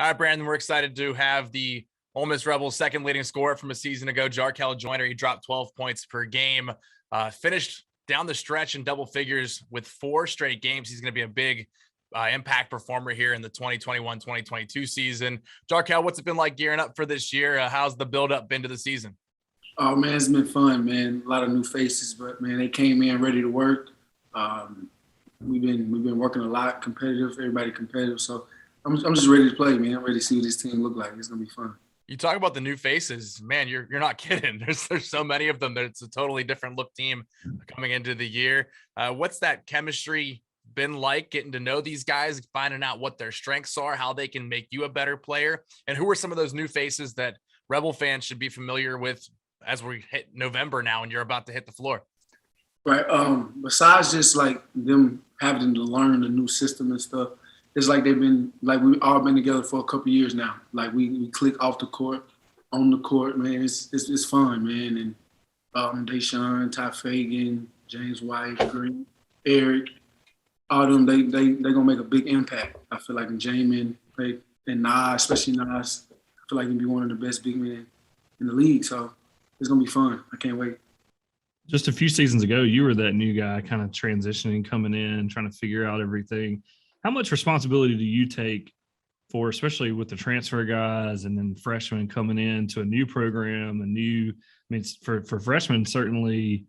All right, Brandon, we're excited to have the Ole Miss Rebels' second leading scorer from a season ago, Jarkel Joyner. He dropped 12 points per game, finished down the stretch in double figures with 4 straight games. He's going to be a big impact performer here in the 2021-2022 season. Jarkel, what's it been like gearing up for this year? How's the build-up been to the season? Oh, man, it's been fun, man. A lot of new faces, but, man, they came in ready to work. We've been working a lot, competitive, everybody competitive. So I'm just ready to play, man. I'm ready to see what this team look like. It's going to be fun. You talk about the new faces, man, you're not kidding. There's so many of them that it's a totally different look team coming into the year. What's that chemistry been like, getting to know these guys, finding out what their strengths are, how they can make you a better player? And who are some of those new faces that Rebel fans should be familiar with as we hit November now and you're about to hit the floor? Right. Besides just like them having to learn the new system and stuff, it's like we've all been together for a couple of years now. Like we click off the court, on the court, man. It's fun, man. And Deshaun, Ty Fagan, James White, Green, Eric, all of them, they gonna make a big impact. I feel like in Jamin, and Nas, especially Nas, I feel like he'll be one of the best big men in the league. So it's gonna be fun. I can't wait. Just a few seasons ago, you were that new guy kind of transitioning, coming in, trying to figure out everything. How much responsibility do you take for, especially with the transfer guys and then freshmen coming into a new program, for freshmen, certainly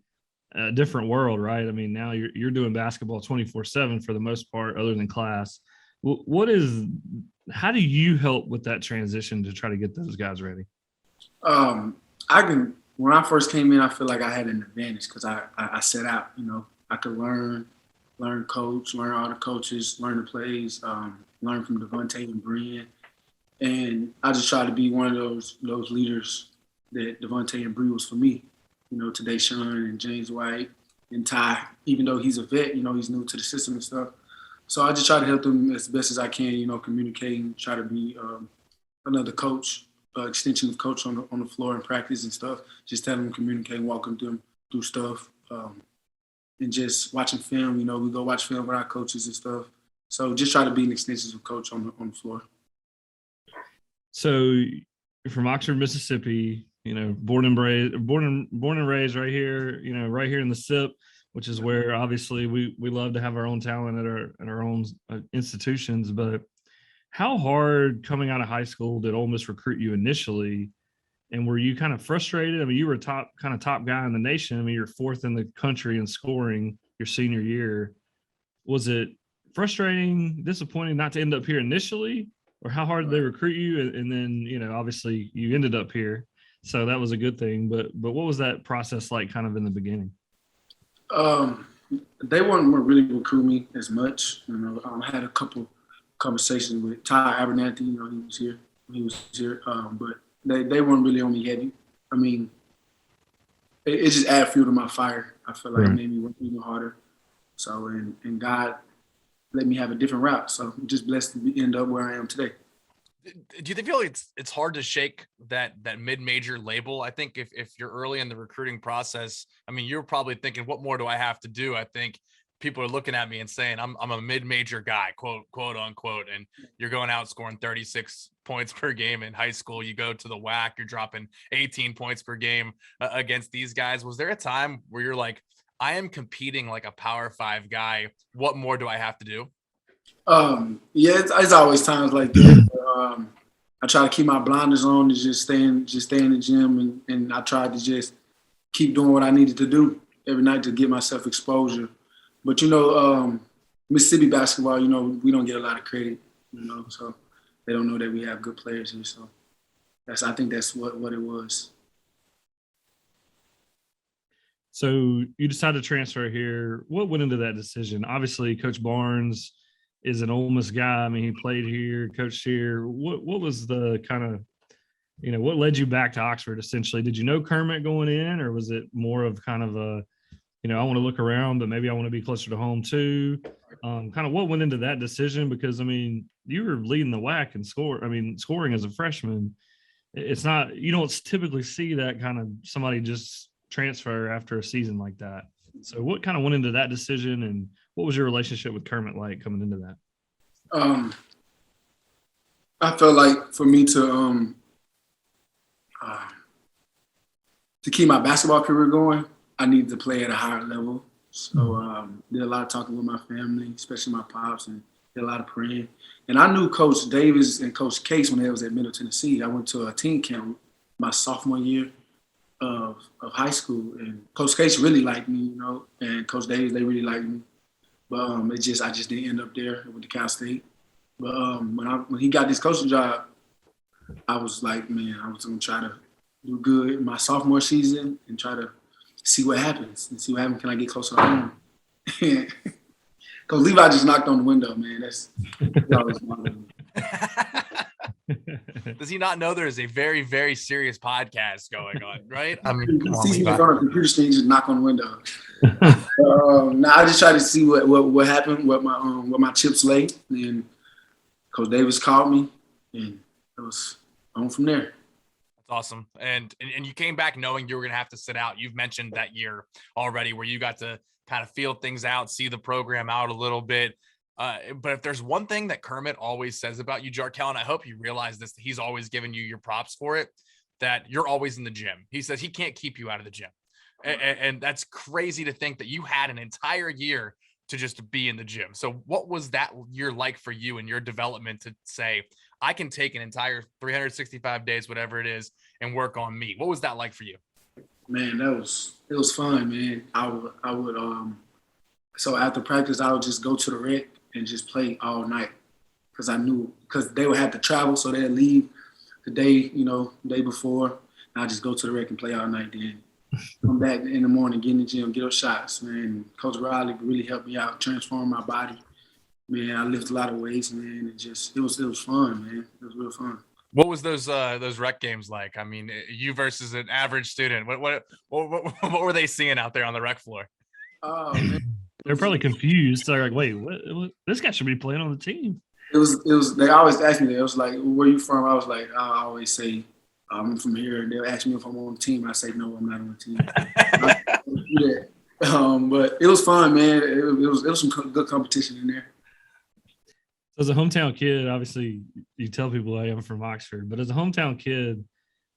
a different world, right? I mean, now you're doing basketball 24/7 for the most part, other than class. How do you help with that transition to try to get those guys ready? When I first came in, I feel like I had an advantage because I set out, I could learn coach, learn all the coaches, learn the plays, learn from Devontae and Brian. And I just tried to be one of those leaders that Devontae and Bree was for me, today Sean and James White and Ty, even though he's a vet, he's new to the system and stuff. So I just try to help them as best as I can, communicating, try to be another coach, extension of coach on the floor and practice and stuff, just telling them, communicating, walking them through stuff. And just watching film, we go watch film with our coaches and stuff. So just try to be an extension of coach on the floor. So you're from Oxford, Mississippi, born and raised right here, right here in the SIP, which is where obviously we love to have our own talent at our own institutions. But how hard coming out of high school did Ole Miss recruit you initially? And were you kind of frustrated? I mean, you were top guy in the nation. I mean, you're 4th in the country in scoring your senior year. Was it frustrating, disappointing not to end up here initially? Or how hard did they recruit you? And then, obviously you ended up here. So that was a good thing. But what was that process like kind of in the beginning? They weren't really recruiting me as much. I had a couple conversations with Ty Abernathy. He was here. But they weren't really on me heavy. I mean, it just added fuel to my fire. I feel like it made me work even harder. So, and God let me have a different route. So I'm just blessed to end up where I am today. Do you feel like it's hard to shake that mid-major label? I think if you're early in the recruiting process, I mean, you're probably thinking, what more do I have to do? I think people are looking at me and saying, I'm a mid-major guy, quote unquote. And you're going out scoring 36 points per game in high school. You go to the WAC, you're dropping 18 points per game against these guys. Was there a time where you're like, I am competing like a Power 5 guy. What more do I have to do? Yeah, it's always times like that. I try to keep my blinders on and just stay in the gym, and I tried to just keep doing what I needed to do every night to get myself exposure. But Mississippi basketball, we don't get a lot of credit, so they don't know that we have good players here. So I think that's what it was. So you decided to transfer here. What went into that decision? Obviously, Coach Barnes is an Ole Miss guy. I mean, he played here, coached here. What was the kind of, what led you back to Oxford essentially? Did you know Kermit going in, or was it more of kind of a, I want to look around, but maybe I want to be closer to home too? Kind of what went into that decision? Because, I mean, you were leading the WAC and scoring as a freshman. It's not, you don't typically see that kind of somebody just transfer after a season like that. So what kind of went into that decision, and what was your relationship with Kermit like coming into that? I felt like for me uh, to keep my basketball career going, I needed to play at a higher level. So did a lot of talking with my family, especially my pops, and did a lot of praying. And I knew Coach Davis and Coach Case when they was at Middle Tennessee. I went to a team camp my sophomore year of high school, and Coach Case really liked me, and Coach Davis, they really liked me. But I just didn't end up there with the Cal State. But when he got this coaching job, I was like, man, I was gonna try to do good in my sophomore season and try to see what happens and see what happens. Can I get closer to home? Because Levi just knocked on the window, man. That's always bothering me. Does he not know there is a very, very serious podcast going on, right? I mean, He sees me in front of a computer screen, just knock on the window. Now I just try to see what happened, what my chips lay, and Coach Davis called me, and it was on from there. That's awesome. And you came back knowing you were going to have to sit out. You've mentioned that year already where you got to kind of feel things out, see the program out a little bit. But if there's one thing that Kermit always says about you, Jarkel, and I hope you realize this, that he's always given you your props for it, that you're always in the gym. He says he can't keep you out of the gym. And that's crazy to think that you had an entire year to just be in the gym. So what was that year like for you and your development to say, I can take an entire 365 days, whatever it is, and work on me? What was that like for you? Man, it was fun, man. I would so after practice I would just go to the rec and just play all night because they would have to travel, so they'd leave the day before. And I just go to the rec and play all night. Then come back in the morning, get in the gym, get up shots. Man, Coach Riley really helped me out, transform my body. Man, I lift a lot of weights, man. It was fun, man. It was real fun. What was those rec games like? I mean, you versus an average student. What were they seeing out there on the rec floor? Oh man, They're probably confused. They're like, wait, what? This guy should be playing on the team. It was. They always ask me that. It was like, where you from? I was like, I always say, I'm from here. They'll ask me if I'm on the team. I say, no, I'm not on the team. But it was fun, man. It was some good competition in there. As a hometown kid, obviously, you tell people I am from Oxford, but as a hometown kid,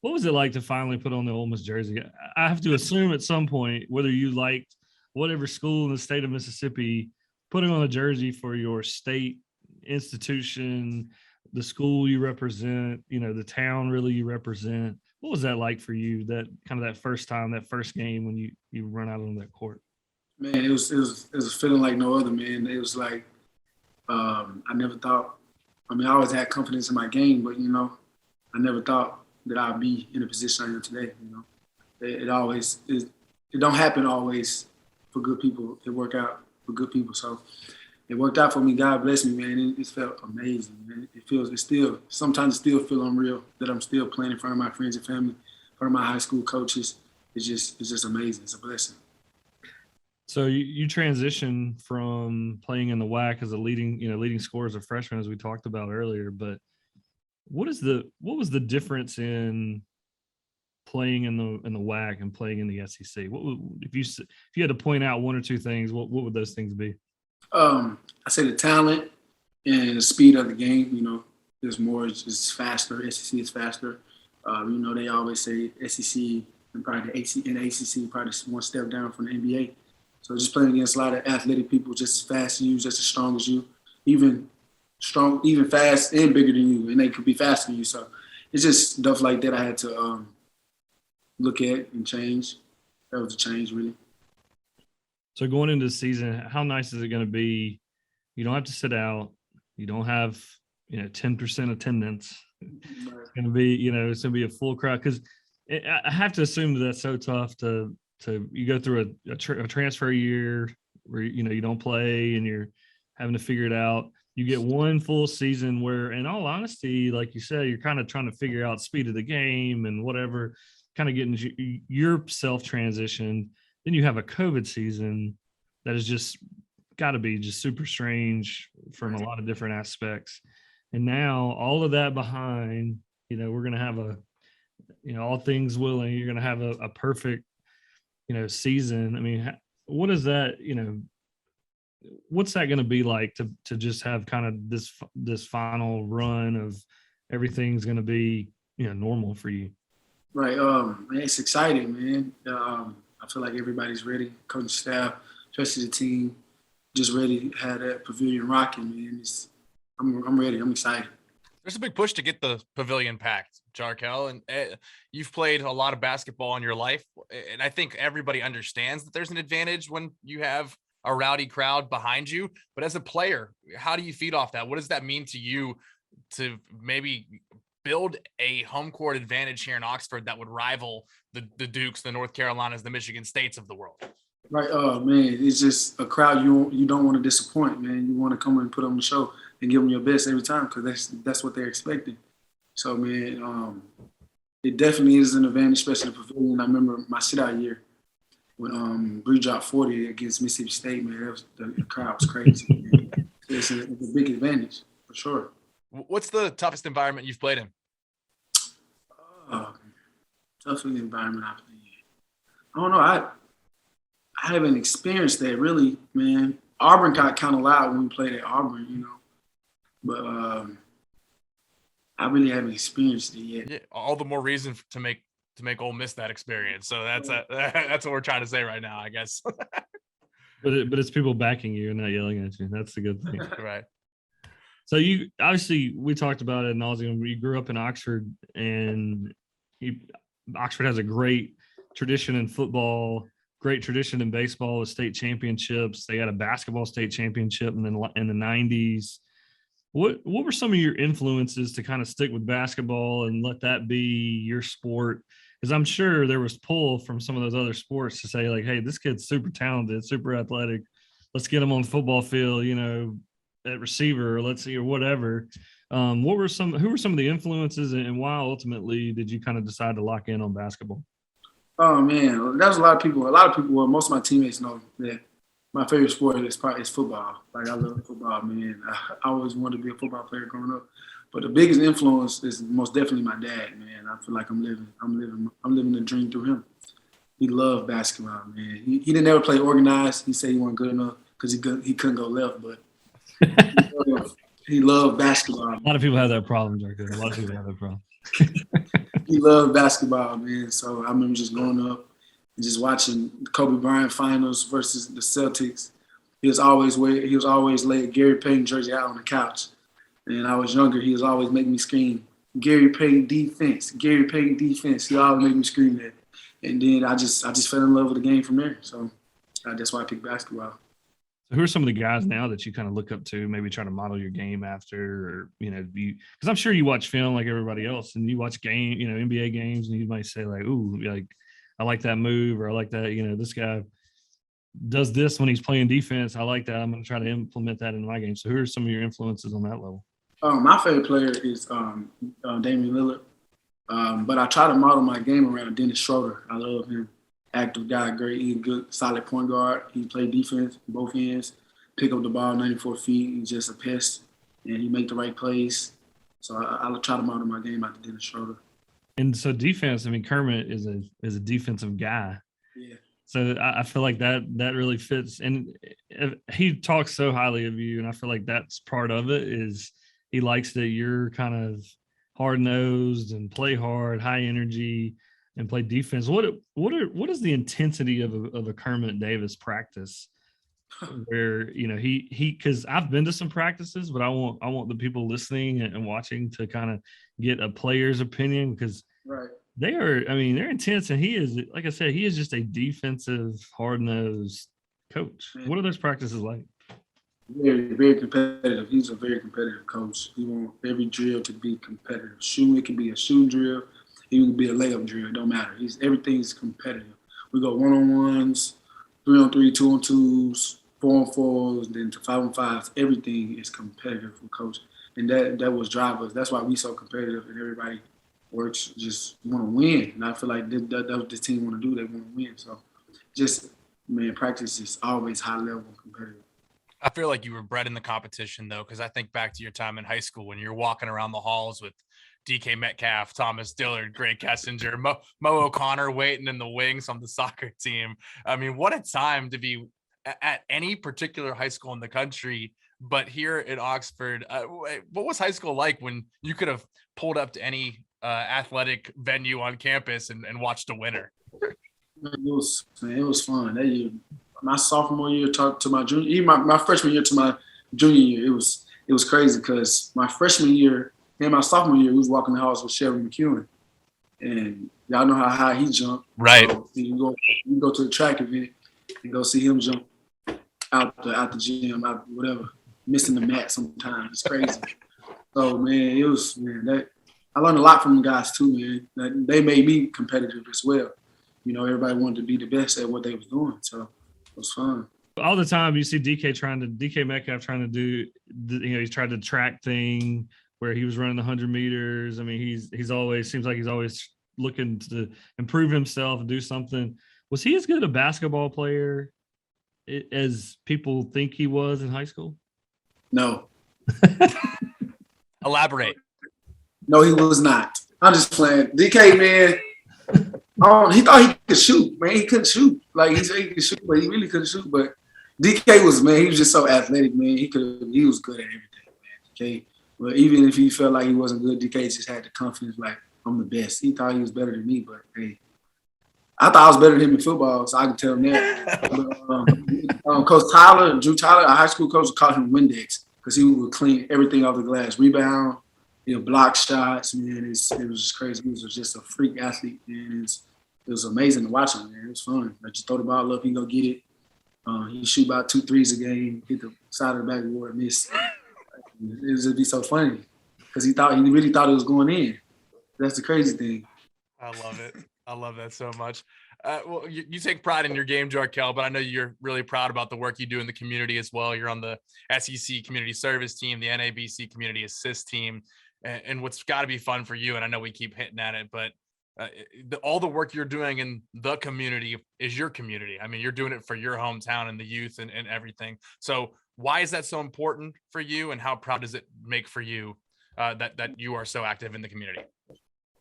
what was it like to finally put on the Ole Miss jersey? I have to assume at some point, whether you liked whatever school in the state of Mississippi, putting on a jersey for your state institution, the school you represent, the town really you represent. What was that like for you? That kind of that first time, that first game when you run out on that court? Man, it was a feeling like no other, man. It was like I never thought. I mean, I always had confidence in my game, but I never thought that I'd be in a position I am today. It don't happen always for good people. It work out for good people. So it worked out for me. God bless me, man. It felt amazing, man. Sometimes it still feel unreal that I'm still playing in front of my friends and family, in front of my high school coaches. It's just amazing. It's a blessing. So you transition from playing in the WAC as a leading scorer as a freshman, as we talked about earlier. But what was the difference in playing in the WAC and playing in the SEC? If you had to point out one or two things, what would those things be? I say the talent and the speed of the game. There's more. It's faster. SEC is faster. They always say SEC and probably the ACC probably one step down from the NBA. So just playing against a lot of athletic people, just as fast as you, just as strong as you, even fast and bigger than you, and they could be faster than you. So it's just stuff like that I had to look at and change. That was a change, really. So going into the season, how nice is it going to be? You don't have to sit out. You don't have 10% attendance. It's going to be it's going to be a full crowd because I have to assume that's so tough to you go through a transfer year where you don't play and you're having to figure it out. You get one full season where, in all honesty, like you said, you're kind of trying to figure out speed of the game and whatever, kind of getting yourself transitioned. Then you have a COVID season that is just got to be just super strange from a lot of different aspects. And now all of that behind, we're going to have all things willing, you're going to have a perfect, season. I mean, what is that, what's that going to be like to just have kind of this final run of everything's going to be, normal for you? Right. Man, it's exciting, man. I feel like everybody's ready. Coaching staff, especially the team, just ready to have that pavilion rocking, man. I'm ready. I'm excited. There's a big push to get the pavilion packed, Jarkel, and you've played a lot of basketball in your life, and I think everybody understands that there's an advantage when you have a rowdy crowd behind you. But as a player, how do you feed off that? What does that mean to you to maybe build a home court advantage here in Oxford that would rival the Dukes, the North Carolinas, the Michigan States of the world? Right. Man, it's just a crowd you don't want to disappoint, man. You want to come and put on the show and give them your best every time because that's what they're expecting. So, man, it definitely is an advantage, especially the pavilion. I remember my sit-out year when Bree dropped 40 against Mississippi State, man. The crowd was crazy. It's a big advantage for sure. What's the toughest environment you've played in? Toughest environment I've played in. I don't know. I haven't experienced that really, man. Auburn got kind of loud when we played at Auburn, but I really haven't experienced it yet. Yeah, all the more reason to make Ole Miss that experience. So that's what we're trying to say right now, I guess. But it's people backing you and not yelling at you. That's the good thing. Right. So you obviously, we talked about it ad nauseum. You grew up in Oxford, and Oxford has a great tradition in football, great tradition in baseball with state championships. They got a basketball state championship in the 90s. What were some of your influences to kind of stick with basketball and let that be your sport? Because I'm sure there was pull from some of those other sports to say, like, hey, this kid's super talented, super athletic. Let's get him on the football field, at receiver, or whatever. Who were some of the influences, and why ultimately did you kind of decide to lock in on basketball? Oh man, that was a lot of people. Well, most of my teammates know that my favorite sport is football. Like I love football, man. I always wanted to be a football player growing up. But the biggest influence is most definitely my dad, man. I feel like I'm living the dream through him. He loved basketball, man. He didn't ever play organized. He said he wasn't good enough because he couldn't go left, but he loved basketball. A lot of people have that problem, Jarkel. A lot of people have that problem. He loved basketball, man. So I remember just growing up and just watching the Kobe Bryant finals versus the Celtics. He was always lay a Gary Payton jersey out on the couch. And I was younger. He was always making me scream, Gary Payton defense, Gary Payton defense. He always made me scream that. And then I just fell in love with the game from there. So that's why I picked basketball. So who are some of the guys now that you kind of look up to, maybe try to model your game after, or, because I'm sure you watch film like everybody else, and you watch NBA games, and you might say like, ooh, like I like that move, or I like that, this guy does this when he's playing defense. I like that. I'm going to try to implement that in my game. So who are some of your influences on that level? My favorite player is Damian Lillard. But I try to model my game around Dennis Schroeder. I love him. Active guy, great. He's a good, solid point guard. He play defense both ends, pick up the ball 94 feet. He's just a pest, and he make the right plays. So I try to model my game after Dennis Schroeder. And so defense, Kermit is a defensive guy. Yeah. So I feel like that really fits. And he talks so highly of you, and I feel like that's part of it is he likes that you're kind of hard-nosed and play hard, high energy, and play defense. What is the intensity of a Kermit Davis practice? Where he because I've been to some practices, but I want the people listening and watching to kind of get a player's opinion, because right. they're intense, and he is, like I said, he is just a defensive, hard-nosed coach. Man. What are those practices like? Very, very competitive. He's a very competitive coach. He wants every drill to be competitive. It can be a shooting drill. It can be a layup drill. It don't matter. Everything's competitive. We go 1-on-1s, 3-on-3, 2-on-2s, 4-on-4s, then to 5-on-5s. Everything is competitive for coach. And that was drive us. That's why we so competitive, and everybody works just want to win. And I feel like that's what this team want to do. They want to win. So just, practice is always high level competitive. I feel like you were bred in the competition, though, because I think back to your time in high school when you're walking around the halls with DK Metcalf, Thomas Dillard, Greg Kessinger, Mo O'Connor waiting in the wings on the soccer team. What a time to be at any particular high school in the country But here at Oxford, what was high school like when you could have pulled up to any athletic venue on campus and watched a winner? It was fun. That year, my sophomore year to my junior, even my freshman year to my junior year, it was crazy because my freshman year and my sophomore year, we was walking the halls with Shelby McEwen, and y'all know how high he jumped. Right. So you go to the track event and go see him jump out the gym, whatever, missing the mat sometimes. It's crazy. So man, I learned a lot from the guys too, man. They made me competitive as well. You know, everybody wanted to be the best at what they was doing, so it was fun. All the time you see DK Metcalf trying to do, he's tried the track thing where he was running the 100 meters. I mean, he's always seems like he's always looking to improve himself and do something. Was he as good a basketball player as people think he was in high school? No. Elaborate. No, he was not. I'm just playing. DK, man. He thought he could shoot, man. He couldn't shoot. Like he said he could shoot, but he really couldn't shoot. But DK was, man, he was just so athletic, man. He was good at everything, man. DK. But even if he felt like he wasn't good, DK just had the confidence, like, I'm the best. He thought he was better than me, but hey, I thought I was better than him in football, so I can tell him that. But, Coach Drew Tyler, our high school coach, called him Windex because he would clean everything off the glass, rebound, block shots, man. It was just crazy. He was just a freak athlete, man. It was amazing to watch him, man. It was fun. I just throw the ball up, he go get it. He shoot about 2 threes a game, hit the side of the backboard, miss. It would just be so funny because he really thought it was going in. That's the crazy thing. I love it. I love that so much. Well, you take pride in your game, Jarkel, but I know you're really proud about the work you do in the community as well. You're on the SEC Community Service team, the NABC Community Assist team, and what's got to be fun for you, and I know we keep hitting at it, but all the work you're doing in the community is your community. I mean, you're doing it for your hometown and the youth and everything. So why is that so important for you, and how proud does it make for you that you are so active in the community?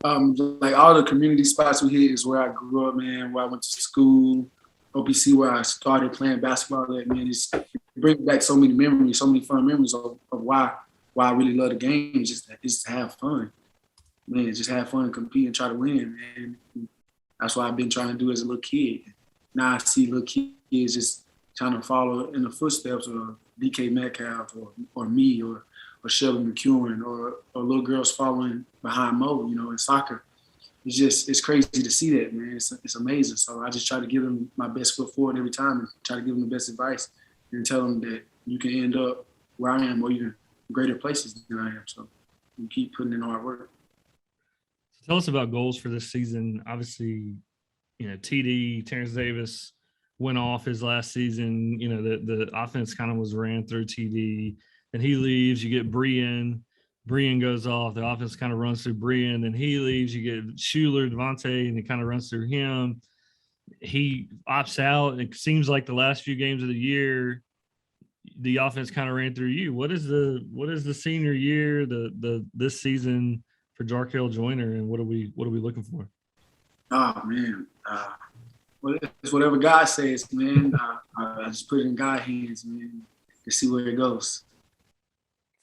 Like all the community spots we hit is where I grew up, man, where I went to school, OPC, where I started playing basketball. That, man, it brings back so many memories, so many fun memories of why I really love the game, just to have fun. Man, just have fun and compete and try to win, man. That's what I've been trying to do as a little kid. Now I see little kids just trying to follow in the footsteps of DK Metcalf or me or Shelby McEwen or little girls following behind Mo, in soccer. It's crazy to see that, man. It's amazing. So I just try to give them my best foot forward every time and try to give them the best advice and tell them that you can end up where I am or even greater places than I am. So you keep putting in hard work. Tell us about goals for this season. Obviously, TD, Terrence Davis went off his last season. The offense kind of was ran through TD. And he leaves, you get Brian goes off, the offense kind of runs through Brian, then he leaves, you get Schuler, Devontae, and it kind of runs through him. He opts out. It seems like the last few games of the year, the offense kind of ran through you. What is the senior year, this season for Jarkel Joyner, and what are we looking for? Oh man. It's whatever God says, man. I just put it in God's hands, man, to see where it goes.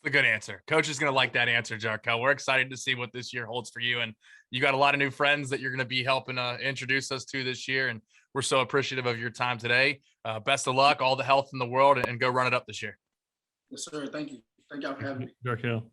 A good answer. Coach is going to like that answer, Jarkel. We're excited to see what this year holds for you. And you got a lot of new friends that you're going to be helping introduce us to this year. And we're so appreciative of your time today. Best of luck, all the health in the world, and go run it up this year. Yes, sir. Thank you. Thank y'all for having me. Jarkel.